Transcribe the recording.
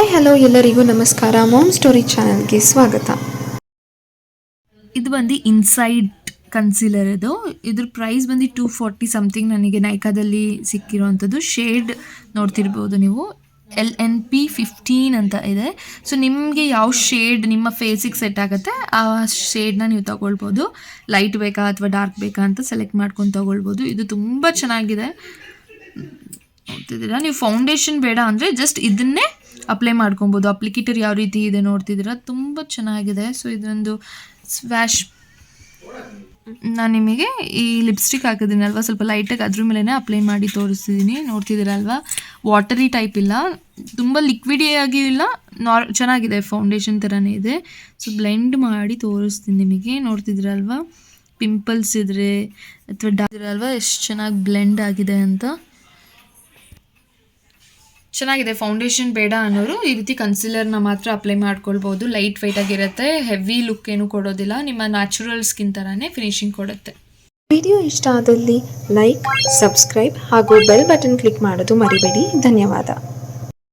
Hi hello ಎಲ್ಲರಿಗೂ ನಮಸ್ಕಾರ. Ma'am story ಚಾನಲ್ಗೆ ಸ್ವಾಗತ. ಇದು ಬಂದು ಇನ್ಸೈಡ್ ಕನ್ಸೀಲರ್. ಇದ್ರ ಪ್ರೈಸ್ ಬಂದು 240 ಸಮಥಿಂಗ್ ನನಗೆ ನೈಕಾದಲ್ಲಿ ಸಿಕ್ಕಿರೋವಂಥದ್ದು. ಶೇಡ್ ನೋಡ್ತಿರ್ಬೋದು ನೀವು, LNP15 ಅಂತ ಇದೆ. ಸೊ ನಿಮಗೆ ಯಾವ ಶೇಡ್ ನಿಮ್ಮ ಫೇಸಿಗೆ ಸೆಟ್ ಆಗುತ್ತೆ ಆ ಶೇಡ್ನ ನೀವು ತೊಗೊಳ್ಬೋದು. ಲೈಟ್ ಬೇಕಾ ಅಥವಾ ಡಾರ್ಕ್ ಬೇಕಾ ಅಂತ ಸೆಲೆಕ್ಟ್ ಮಾಡ್ಕೊಂಡು ತೊಗೊಳ್ಬೋದು. ಇದು ತುಂಬ ಚೆನ್ನಾಗಿದೆ. ನೋಡ್ತಿದ್ದೀರಾ, ನೀವು ಫೌಂಡೇಶನ್ ಬೇಡ ಅಂದರೆ ಜಸ್ಟ್ ಇದನ್ನೇ ಅಪ್ಲೈ ಮಾಡ್ಕೊಬೋದು. ಅಪ್ಲಿಕೇಟರ್ ಯಾವ ರೀತಿ ಇದೆ ನೋಡ್ತಿದ್ದೀರಾ, ತುಂಬ ಚೆನ್ನಾಗಿದೆ. ಸೊ ಇದೊಂದು ಸ್ವ್ಯಾಶ್. ನಾನು ನಿಮಗೆ ಈ ಲಿಪ್ಸ್ಟಿಕ್ ಹಾಕಿದ್ದೀನಲ್ವ, ಸ್ವಲ್ಪ ಲೈಟಾಗಿ ಅದ್ರ ಮೇಲೇ ಅಪ್ಲೈ ಮಾಡಿ ತೋರಿಸ್ತಿದ್ದೀನಿ. ನೋಡ್ತಿದ್ದೀರಲ್ವ, ವಾಟರಿ ಟೈಪ್ ಇಲ್ಲ, ತುಂಬ ಲಿಕ್ವಿಡಿಯಾಗಿ ಇಲ್ಲ, ಚೆನ್ನಾಗಿದೆ, ಫೌಂಡೇಶನ್ ಥರನೇ ಇದೆ. ಸೊ ಬ್ಲೆಂಡ್ ಮಾಡಿ ತೋರಿಸ್ತೀನಿ ನಿಮಗೆ. ನೋಡ್ತಿದ್ದೀರಲ್ವ, ಪಿಂಪಲ್ಸ್ ಇದ್ರೆ ಅಥವಾ ಡಾರ್ಕ್ ಎಷ್ಟು ಚೆನ್ನಾಗಿ ಬ್ಲೆಂಡ್ ಆಗಿದೆ ಅಂತ. ಚೆನ್ನಾಗಿದೆ. ಫೌಂಡೇಶನ್ ಬೇಡ ಅನ್ನೋರು ಈ ರೀತಿ ಕನ್ಸಿಲರ್ನ ಮಾತ್ರ ಅಪ್ಲೈ ಮಾಡ್ಕೊಳ್ಬೋದು. ಲೈಟ್ ವೆಯ್ಟ್ ಆಗಿರುತ್ತೆ, ಹೆವಿ ಲುಕ್ ಏನು ಕೊಡೋದಿಲ್ಲ, ನಿಮ್ಮ ನ್ಯಾಚುರಲ್ ಸ್ಕಿನ್ ಥರನೇ ಫಿನಿಶಿಂಗ್ ಕೊಡುತ್ತೆ. ವಿಡಿಯೋ ಇಷ್ಟ ಆದಲ್ಲಿ ಲೈಕ್, ಸಬ್ಸ್ಕ್ರೈಬ್ ಹಾಗೂ ಬೆಲ್ ಬಟನ್ ಕ್ಲಿಕ್ ಮಾಡೋದು ಮರಿಬೇಡಿ. ಧನ್ಯವಾದ.